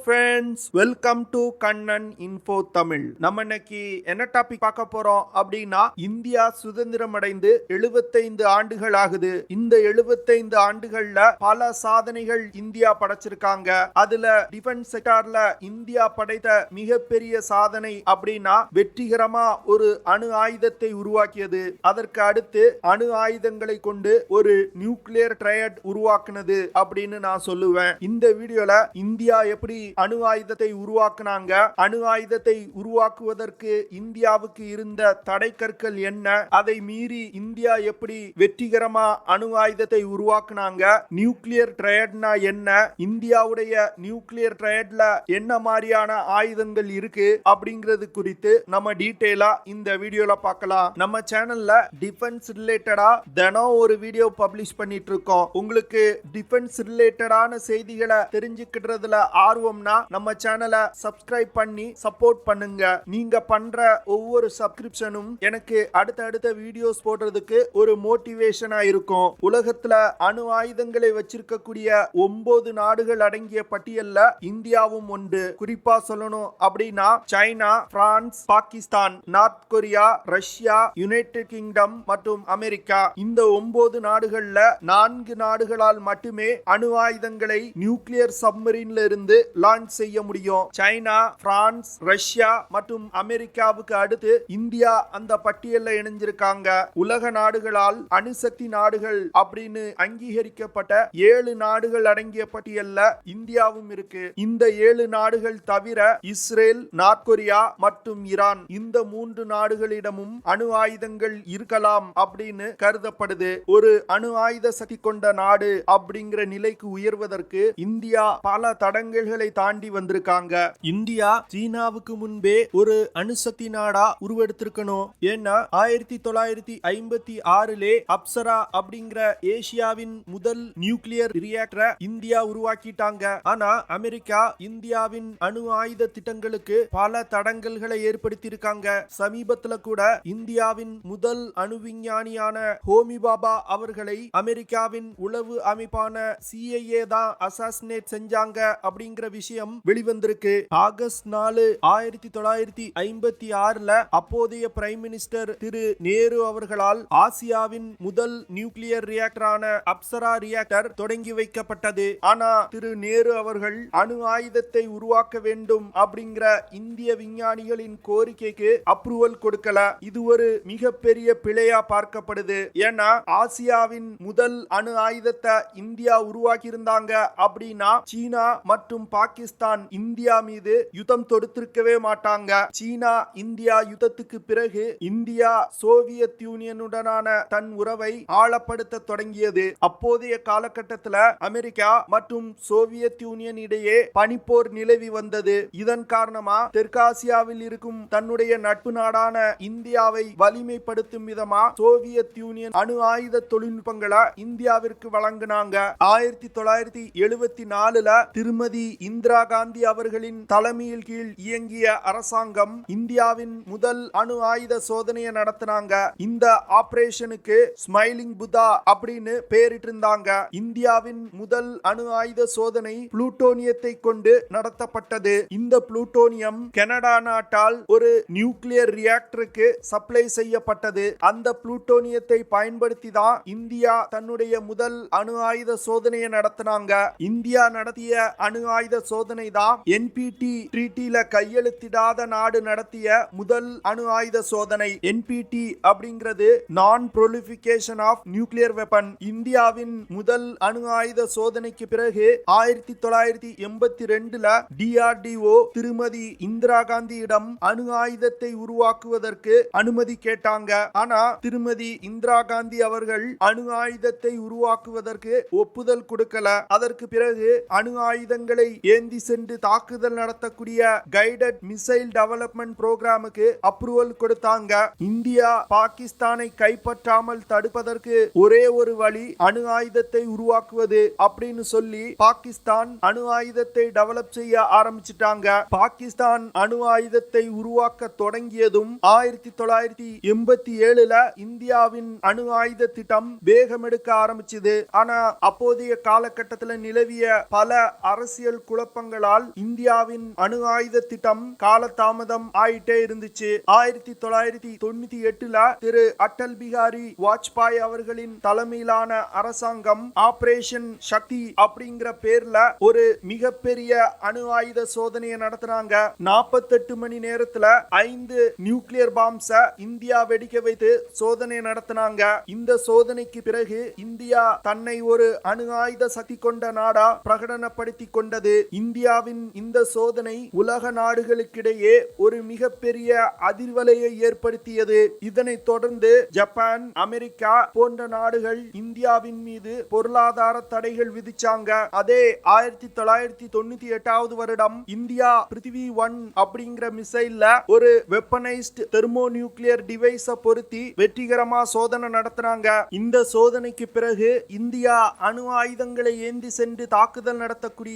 friends, welcome to Kannan Info Tamil. நம்ம இன்னைக்கு என்ன டாபிக் பார்க்க போறோம் அப்படின்னா, இந்தியா சுதந்திரம் அடைந்து 75 ஆண்டுகள் ஆகுது. இந்த 75 ஆண்டுகள்ல பல சாதனைகள் இந்தியா படைச்சிருக்காங்க. அதுல டிஃபென்ஸ் செக்டார்ல இந்தியா படைத்த மிகப்பெரிய சாதனை அப்படின்னா வெற்றிகரமா ஒரு அணு ஆயுதத்தை உருவாக்கியது. அதற்கு அடுத்து அணு ஆயுதங்களை கொண்டு ஒரு நியூக்ளியர் ட்ரையட் உருவாக்குனது அப்படின்னு நான் சொல்லுவேன். இந்த வீடியோல இந்தியா எப்படி அணு ஆயுதத்தை உருவாக்குனாங்க, அணு ஆயுதத்தை உருவாக்குவதற்கு இந்தியாவுக்கு இருந்த தடை கற்கள் என்ன, அதை மீறி இந்தியா எப்படி வெற்றிகரமா அணு ஆயுதத்தை உருவாக்குனாங்க, நியூக்ளியர் ட்ரையட்னா என்ன, இந்தியாவுடைய நியூக்ளியர் ட்ரையட்ல என்ன மாதிரியான ஆயுதங்கள் இருக்கு அப்படிங்கிறது குறித்து நம்ம டீடைலா இந்த வீடியோல பார்க்கலாம். நம்ம சேனல்ல டிஃபென்ஸ் ரிலேட்டடா தினம் ஒரு வீடியோ பப்ளிஷ் பண்ணிட்டு இருக்கோம். உங்களுக்கு டிஃபென்ஸ் ரிலேட்டடான செய்திகளை தெரிஞ்சுக்கிறதுல ஆர்வம்னா நம்ம சேனலை சப்ஸ்கிரைப் பண்ணி சப்போர்ட் பண்ணுங்க. நீங்க பண்ற ஒவ்வொரு சப்ஸ்கிரிப்ஷனும் எனக்கு அடுத்த வீடியோஸ் போடுறதுக்கு ஒரு மோட்டிவேஷனா இருக்கும். உலகத்துல அணு ஆயுதங்களை வச்சிருக்கக்கூடிய 9 நாடுகள் அடங்கிய பட்டியல்ல இந்தியாவும் ஒன்று. குறிப்பா சொல்லணும் அப்படின்னா China, France, Pakistan, north Korea, Russia, United kingdom மற்றும் அமெரிக்கா. இந்த 9 நாடுகள்ல 4 நாடுகளால் மட்டுமே அணு ஆயுதங்களை நியூக்ளியர் சப்மரீன்ல இருந்து லான்ச் செய்ய முடியும். சைனா, பிரான்ஸ், ரஷ்யா மற்றும் அமெரிக்காவுக்கு அடுத்து இந்தியா அந்த பட்டியல்ல இணைஞ்சிருக்காங்க. உலக நாடுகளால் அணுசக்தி நாடுகள் அப்படின்னு அங்கீகரிக்கப்பட்ட 7 நாடுகள் அடங்கிய பட்டியல்ல இந்தியாவும் இருக்கு. இந்த 7 நாடுகள் தவிர இஸ்ரேல், நார்த் கொரியா மற்றும் ஈரான், இந்த 3 நாடுகளிடமும் அணு ஆயுதங்கள் இருக்கலாம் அப்படின்னு கருதப்படுது. ஒரு அணு ஆயுத சக்தி கொண்ட நாடு அப்படிங்கிற நிலைக்கு உயர்வதற்கு இந்தியா பல தடங்கல்களை தாண்டி வந்திருக்காங்க. இந்தியா சீனாவுக்கு முன்பே ஒரு அணுசக்தி நாடா உருவெடுத்திருக்கணும். ஏன்னா 1956 அப்சரா அப்படிங்கிற ஏசியாவின் முதல் நியூக்ளியர் ரியாக்டரை இந்தியா உருவாக்கிட்டாங்க. ஆனா அமெரிக்கா இந்தியாவின் அணு ஆயுத திட்டங்களுக்கு பல தடங்கல்களை ஏற்படுத்தி இருக்காங்க. சமீபத்துல கூட இந்தியாவின் முதல் அணு விஞ்ஞானியான ஹோமி பாபா அவர்களை அமெரிக்காவின் உளவு அமைப்பான CIA தான் அசாசினேட் செஞ்சாங்க அப்படிங்கிற விஷயம் வெளிவந்திருக்கு. ஆகஸ்ட் 4, 1956 அப்போதைய பிரைம் மினிஸ்டர் திரு நேரு அவர்களால் ஆசியாவின் முதல் நியூக்ளியர் ரியாக்டரான அப்சரா ரியாக்டர் தொடங்கி வைக்கப்பட்டது. ஆனா திரு நேரு அவர்கள் அணு ஆயுதத்தை உருவாக்க வேண்டும் அப்படிங்கிற இந்திய விஞ்ஞானிகளின் கோரிக்கைக்கு அப்ரூவல் கொடுக்கல. இது ஒரு மிகப்பெரிய பிழையா பார்க்கப்படுது. ஏன்னா ஆசியாவின் முதல் அணு ஆயுதத்தை இந்தியா உருவாக்கி இருந்தாங்க அப்படின்னா சீனா மற்றும் பாகிஸ்தான் இந்தியா மீது யுத்தம் தொடுத்திருக்கவே மாட்டாங்க. சீனா இந்தியா யுத்தத்துக்கு பிறகு இந்தியா சோவியத் யூனியனுடனான தன் உறவை ஆழப்படுத்த தொடங்கியது. அப்போதைய காலகட்டத்தில் அமெரிக்கா மற்றும் சோவியத் யூனியன் இடையே பனிப்போர் நிலவி வந்தது. இதன் காரணமா தெற்காசியாவில் இருக்கும் தன்னுடைய நட்பு நாடான இந்தியாவை வலிமைப்படுத்தும் விதமா சோவியத் யூனியன் அணு ஆயுத தொழில்நுட்பங்களை இந்தியாவிற்கு வழங்கினாங்க. 1974 திருமதி இந்திரா காந்தி அவர்களின் தலைமையில் கீழ் இயங்கிய அரசாங்கம் இந்தியாவின் முதல் அணு ஆயுத சோதனையை நடத்தினாங்க. இந்த ஆபரேஷனுக்கு ஸ்மைலிங் புத்தா அப்படின்னு பேரிட்டு இருந்தாங்க. இந்தியாவின் முதல் அணு ஆயுத சோதனை புளூட்டோனியத்தை கொண்டு நடத்தப்பட்டது. இந்த புளூட்டோனியம் கனடா நாட்டால் ஒரு நியூக்ளியர் ரியாக்டருக்கு சப்ளை செய்யப்பட்டது. அந்த புளூட்டோனியத்தை பயன்படுத்தி தான் இந்தியா தன்னுடைய முதல் அணு ஆயுத சோதனையை நடத்தினாங்க. இந்தியா நடத்திய அணு ஆயுத சோதனை தான் NPT ட்ரீட்டில கையெழுத்திடாத நாடு நடத்திய முதல் அணு ஆயுத சோதனை. NPT அப்படிங்கிறது நான் ப்ரொலிஃபிகேஷன் ஆஃப் நியூக்ளியர் வெப்பன். இந்தியாவின் முதல் அணு ஆயுத சோதனைக்கு பிறகு 1982 DRDO திருமதி இந்திரா காந்தியிடம் அணு ஆயுதத்தை உருவாக்குவதற்கு அனுமதி கேட்டாங்க. ஆனா திருமதி இந்திரா காந்தி அவர்கள் அணு ஆயுதத்தை உருவாக்குவதற்கு ஒப்புதல் கொடுக்கல. அதற்கு பிறகு அணு ஆயுதங்களை ஏந்தி சென்று தாக்குதல் நடத்தக்கூடிய கைடட் மிசைல் டெவலப்மெண்ட் புரோகிராமுக்கு அப்ரூவல் கொடுத்தாங்க. இந்தியா பாகிஸ்தானை கைப்பற்றாமல் தடுப்பதற்கு ஒரே ஒரு வழி அணு ஆயுதத்தை உருவாக்குவது அப்படின்னு சொல்லி பாகிஸ்தான் அணு ஆயுதத்தை டெவலப் செய்ய ஆரம்பிச்சிட்டாங்க. பாகிஸ்தான் அணு ஆயுதத்தை உருவாக்க தொடங்கியதும் 1987 இந்தியாவின் அணு ஆயுத திட்டம் வேகமெடுக்க ஆரம்பிச்சது. ஆனா அப்போதைய காலகட்டத்தில் நிலவிய பல அரசியல் குழப்ப குழப்பங்களால் இந்தியாவின் அணு ஆயுத திட்டம் காலதாமதம் ஆயிட்டே இருந்துச்சு. 1998 திரு அட்டல் பிகாரி வாஜ்பாய் அவர்களின் தலைமையிலான அரசாங்கம் ஆபரேஷன் சக்தி அப்படிங்கிற பேர்ல ஒரு மிகப்பெரிய அணு ஆயுத சோதனையை நடத்தினாங்க. 48 மணி நேரத்துல 5 நியூக்ளியர் பாம்ஸ் இந்தியா வெடிக்க வைத்து சோதனை நடத்தினாங்க. இந்த சோதனைக்கு பிறகு இந்தியா தன்னை ஒரு அணு ஆயுத சக்தி கொண்ட நாடா பிரகடனப்படுத்திக் கொண்டது. இந்தியாவின் இந்த சோதனை உலக நாடுகளுக்கிடையே ஒரு மிகப்பெரிய அதிர்வலையை ஏற்படுத்தியது. இதனைத் தொடர்ந்து ஜப்பான், அமெரிக்கா போன்ற நாடுகள் இந்தியாவின் மீது பொருளாதார தடைகள் விதிச்சாங்க. அதே 1998 வருடம் இந்தியா பிருத்திவி 1 அப்படிங்கிற மிசைல்ல ஒரு வெப்பனைஸ்ட் தெர்மோ நியூக்ளியர் டிவைஸ பொருத்தி வெற்றிகரமா சோதனை நடத்தினாங்க. இந்த சோதனைக்கு பிறகு இந்தியா அணு ஆயுதங்களை ஏந்தி சென்று தாக்குதல் நடத்தக்கூடிய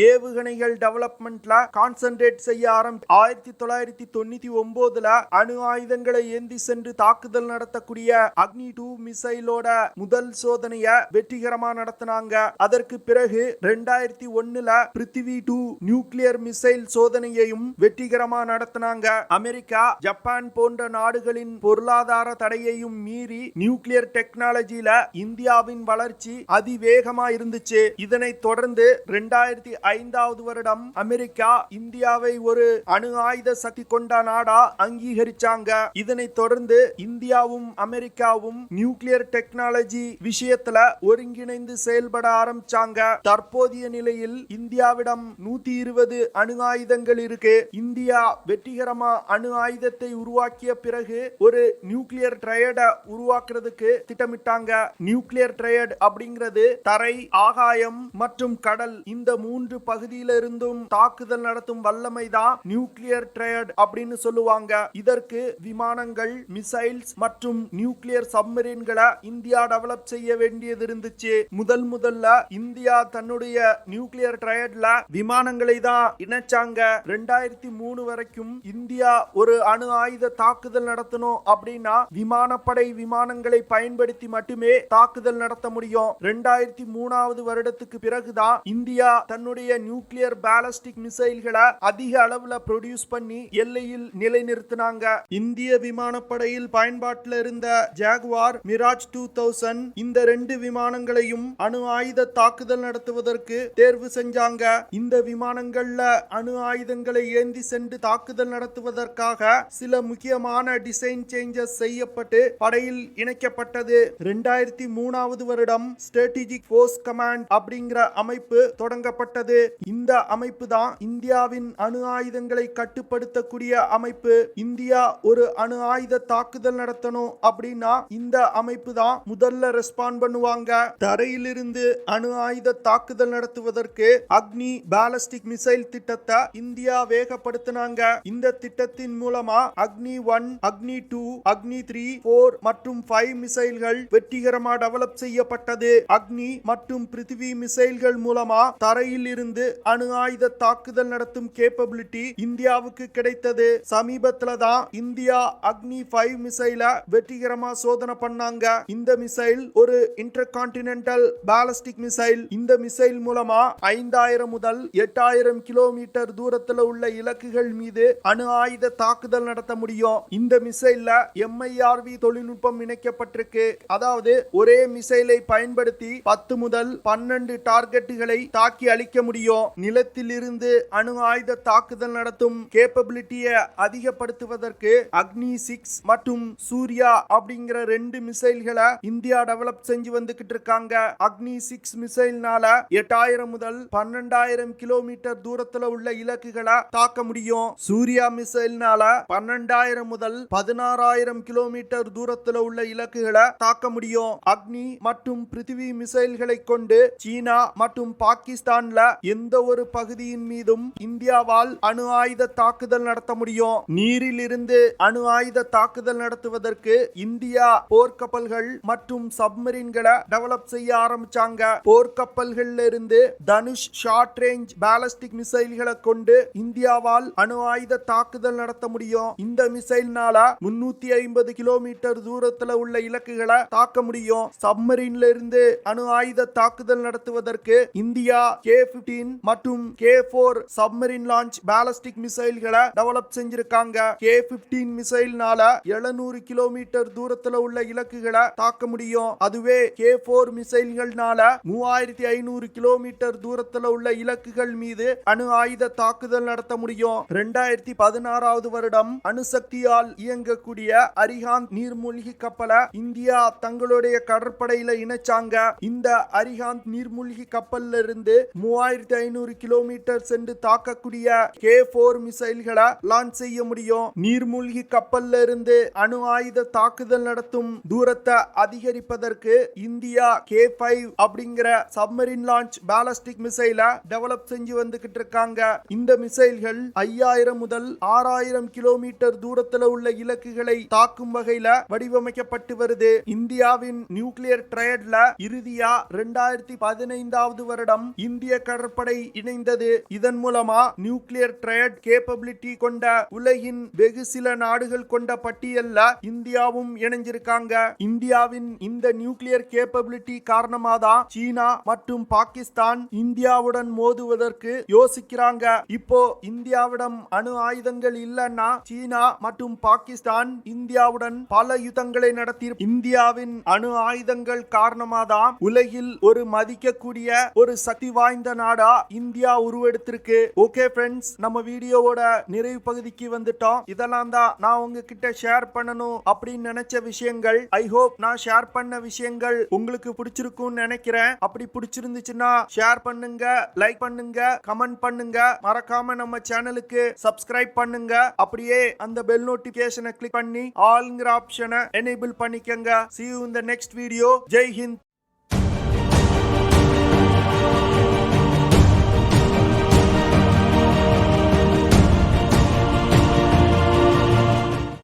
ஏவுகணைகள் டெவலப்மெண்ட்ல கான்சென்ட்ரேட் செய்ய 1999 அணு ஆயுதங்களை ஏந்தி சென்று தாக்குதல் நடத்தக்கூடிய அக்னி 2 மிசைலோட முதல் சோதனைய வெற்றிகரமா நடத்தினாங்க. அதற்கு பிறகு 2001 பிருத்திவி 2 நியூக்ளியர் மிசைல் சோதனையையும் வெற்றிகரமா நடத்தினாங்க. அமெரிக்கா, ஜப்பான் போன்ற நாடுகளின் பொருளாதார தடையையும் மீறி நியூக்ளியர் டெக்னாலஜில இந்தியாவின் வளர்ச்சி அதிவேகமா இருந்துச்சு. இதனைத் தொடர்ந்து 2005 வருடம் அமெரிக்கா இந்தியாவை ஒரு அணு ஆயுத சக்தி கொண்ட நாடா அங்கீகரிச்சாங்க. இதனைத் தொடர்ந்து இந்தியாவும் அமெரிக்காவும் நியூக்ளியர் டெக்னாலஜி விஷயத்துல ஒருங்கிணைந்து செயல்பட ஆரம்பிச்சாங்க. தற்போதைய நிலையில் இந்தியாவிடம் 120 அணு ஆயுதங்கள் இருக்கு. இந்தியா வெற்றிகரமா அணு ஆயுதத்தை உருவாக்கிய பிறகு ஒரு நியூக்ளியர் ட்ரையட உருவாக்குறதுக்கு திட்டமிட்டாங்க. நியூக்ளியர் ட்ரையட் அப்படிங்கிறது தரை, ஆகாயம் மற்றும் கடல் இந்த 3 பகுதியில இருந்தும் தாக்குதல் நடத்தும் வல்லமை தான் நியூக்ளியர் ட்ரையட் அப்படின்னு சொல்லுவாங்க. இதற்கு விமானங்கள், மிசைல்ஸ் மற்றும் நியூக்ளியர் சப்மரீன்களை இந்தியா டெவலப் செய்ய வேண்டியது இருந்துச்சு. முதல்ல இந்தியா தன்னுடைய நியூக்ளியர் ட்ரையட்ல விமானங்களை தான் இணைச்சாங்க. 2003 வரைக்கும் இந்தியா ஒரு அணு ஆயுத தாக்குதல் நடத்தணும் அப்படின்னா விமானப்படை விமானங்களை பயன்படுத்தி மட்டுமே தாக்குதல் நடத்த முடியும். 2003 வருடத்துக்கு பிறகுதான் இந்தியா தன்னுடைய நியூக்ளியர் பாலிஸ்டிக் மிசைல்களை அதிக அளவுல ப்ரொடியூஸ் பண்ணி எல்லையில் நிலைநிறுத்தினாங்க. இந்திய விமானப்படையில் பயன்பாட்டில் இருந்த ஜாகுவார், மிராஜ் 2000 இந்த 2 விமானங்களையும் அணு ஆயுத தாக்குதல் நடத்துவதற்கு தேர்வு செஞ்சாங்க. இந்த விமானங்கள்ல அணு ஆயுதங்களை ஏந்தி சென்று தாக்குதல் நடத்துவதற்காக சில முக்கியமான டிசைன் சேஞ்சஸ் செய்யப்பட்டு படையில் இணைக்கப்பட்டது. 2003 வருடம் ஸ்ட்ராட்டஜிக் ஃபோர்ஸ் கமாண்ட் அப்படிங்கிற அமைப்பு தொடங்கப்பட்டது. இந்த அமைப்பு தான் இந்தியாவின் அணு ஆயுதங்களை கட்டுப்படுத்தக்கூடிய அமைப்பு. இந்தியா ஒரு அணு ஆயுத தாக்குதல் நடத்தணும் அப்படின்னா இந்த அமைப்பு தான் முதல்ல ரெஸ்பாண்ட் பண்ணுவாங்க. தரையிலிருந்து அணு ஆயுத தாக்குதல் நடத்துவதற்கு அக்னி பாலிஸ்டிக் மிசைல் திட்டத்தை இந்தியா வேகப்படுத்தினாங்க. இந்த திட்டத்தின் மூலமா அக்னி 1, அக்னி 2, அக்னி 3, 4 மற்றும் 5 மிசைல்கள் வெற்றிகரமா டெவலப் செய்யப்பட்டது. அக்னி மற்றும் பிருத்திவி மிசைல்கள் மூலமா தரையில் இருந்து அணு ஆயுத தாக்குதல் நடத்தும் கேப்பபிலிட்டி இந்தியாவுக்கு கிடைத்தது. சமீபத்துல தான் இந்தியா அக்னி 5 மிசைல வெற்றிகரமா சோதனை பண்ணாங்க. இந்த மிசைல் ஒரு இன்டர்கான்டினென்டல் பாலிஸ்டிக் மிசைல். இந்த மிசைல் மூலமா 5000 முதல் 8000 கிலோமீட்டர் தூரத்துல உள்ள இலக்குகள் மீது அணு ஆயுத தாக்குதல் நடத்த முடியும். இந்த மிசைல்ல MIRV தொழில்நுட்பம் இணைக்கப்பட்டிருக்கு. அதாவது ஒரே மிசைலை பயன்படுத்தி 10 முதல் 12 டார்கெட்டுகளை தாக்கி அழிக்க முடியும். நிலத்தில் இருந்து அணு ஆயுத தாக்குதல் நடத்தும் கேப்பபிலிட்டியை அதிகப்படுத்துவதற்கு அக்னி 6 மற்றும் சூர்யா அப்படிங்கிற 2 மிசைல்களை இந்தியா டெவலப் செஞ்சு வந்துகிட்டு இருக்காங்க. அக்னி 6 மிசைல்னால 8000 முதல் 12000 கிலோமீட்டர் தூரத்துல உள்ள இலக்குகளை தாக்க முடியும். சூர்யா மிசைல்னால 12000 முதல் 16000 கிலோமீட்டர் தூரத்துல உள்ள இலக்குகளை தாக்க முடியும். அக்னி மற்றும் பிருத்திவி மிசைல்களை கொண்டு சீனா மற்றும் பாகிஸ்தான்ல எந்த ஒரு பகுதியின் மீதும் இந்தியாவால் அணு ஆயுத தாக்குதல் நடத்த முடியும். நீரில் இருந்து அணு ஆயுத தாக்குதல் நடத்துவதற்கு இந்தியா போர்க்கப்பல்கள் மற்றும் சப்மரீன்களை டெவலப் செய்ய ஆரம்பிச்சாங்க. போர்க்கப்பல்கள்ல இருந்து தனுஷ் ஷார்ட் ரேஞ்ச் பாலிஸ்டிக் மிசைல்களை கொண்டு இந்தியாவால் அணு ஆயுத தாக்குதல் நடத்த முடியும். இந்த மிசைல்னால 350 கிலோமீட்டர் தூரத்துல உள்ள இலக்குகளை தாக்க முடியும். சப்மரீன்ல இருந்து அணு ஆயுத தாக்குதல் நடத்துவதற்கு இந்தியா K-15 மற்றும் K4 சப்மரின் லான்ச் பாலிஸ்டிக் மிசைல்களை டெவலப் செஞ்சிருக்காங்க. K15 மிசைல்னால 700 கிலோமீட்டர் தூரத்துல உள்ள இலக்குகளை தாக்க முடியும். அதுவே K4 மிசைல்கள்னால 3500 கிலோமீட்டர் தூரத்துல உள்ள இலக்குகள் மீது அணு ஆயுத தாக்குதல் நடத்த முடியும். 2016 வருடம் அணுசக்தியால் இயங்கக்கூடிய அரிஹாந்த் நீர்மூழ்கி கப்பலை இந்தியா தங்களுடைய கடற்படையில இணைச்சாங்க. இந்த அரிஹாந்த் நீர்மூழ்கி கப்பல்ல இருந்து 3500 கிலோமீட்டர் சென்று தாக்கக்கூடிய K4 மிசைல்களை லான்ச் செய்ய முடியும். நீர்மூழ்கி கப்பல்ல இருந்து அணு ஆயுத தாக்குதல் நடத்தும் தூரத்தை அதிகரிப்பதற்கு இந்தியா K5 அப்படிங்கிற சப்மரின் லான்ச் பாலிஸ்டிக் மிசைலை டெவலப் செஞ்சு வந்துகிட்டு இருக்காங்க. இந்த மிசைல்கள் 5000 முதல் 6000 கிலோமீட்டர் தூரத்துல உள்ள இலக்குகளை தாக்கும் வகையில வடிவமைக்கப்பட்டு வருது. இந்தியாவின் நியூக்ளியர் ட்ரையட்ல இறுதியா 2015 வருடம் இந்திய கடற்படை இணைந்தது. இதன் மூலமா நியூக்ளியர் ட்ரையட் கேப்பபிலிட்டி கொண்ட உலகின் வெகு சில நாடுகள் கொண்ட பட்டியல்ல இந்தியாவும் இணைஞ்சிருக்காங்க. இந்தியாவின் இந்த நியூக்ளியர் கேப்பபிலிட்டி காரணமா தான் சீனா மற்றும் பாகிஸ்தான் இந்தியாவுடன் மோதுவதற்கு யோசிக்கிறாங்க. இப்போ இந்தியாவிடம் அணு ஆயுதங்கள் இல்லைன்னா சீனா மற்றும் பாகிஸ்தான் இந்தியாவுடன் பல யுத்தங்களை நடத்தி இந்தியாவின் அணு ஆயுதங்கள் காரணமா தான் உலகில் ஒரு மதிக்கக்கூடிய ஒரு சக்தி வாய்ந்த நாடா இந்தியா உருவெடுத்திருக்கு. ஓகே ஃப்ரெண்ட்ஸ், நம்ம வீடியோவோட நிறைவு பகுதிக்கு வந்துட்டோம். இதெல்லாம் தான் நான் உங்ககிட்ட ஷேர் பண்ணணும் அப்படின்னு நினைச்ச விஷயங்கள். ஐ ஹோப் நான் ஷேர் பண்ண விஷயங்கள் உங்களுக்கு பிடிச்சிருக்கும்னு நினைக்கிறேன். அப்படி பிடிச்சிருந்துச்சுன்னா ஷேர் பண்ணுங்க, லைக் பண்ணுங்க, கமெண்ட் பண்ணுங்க. மறக்காம நம்ம சேனலுக்கு சப்ஸ்கிரைப் பண்ணுங்க. அப்படியே அந்த பெல் நோட்டிபிகேஷனை கிளிக் பண்ணி ஆல்ங்கிற ஆப்ஷனை எனேபிள் பண்ணிக்கங்க. See you in the next video. Jai Hind.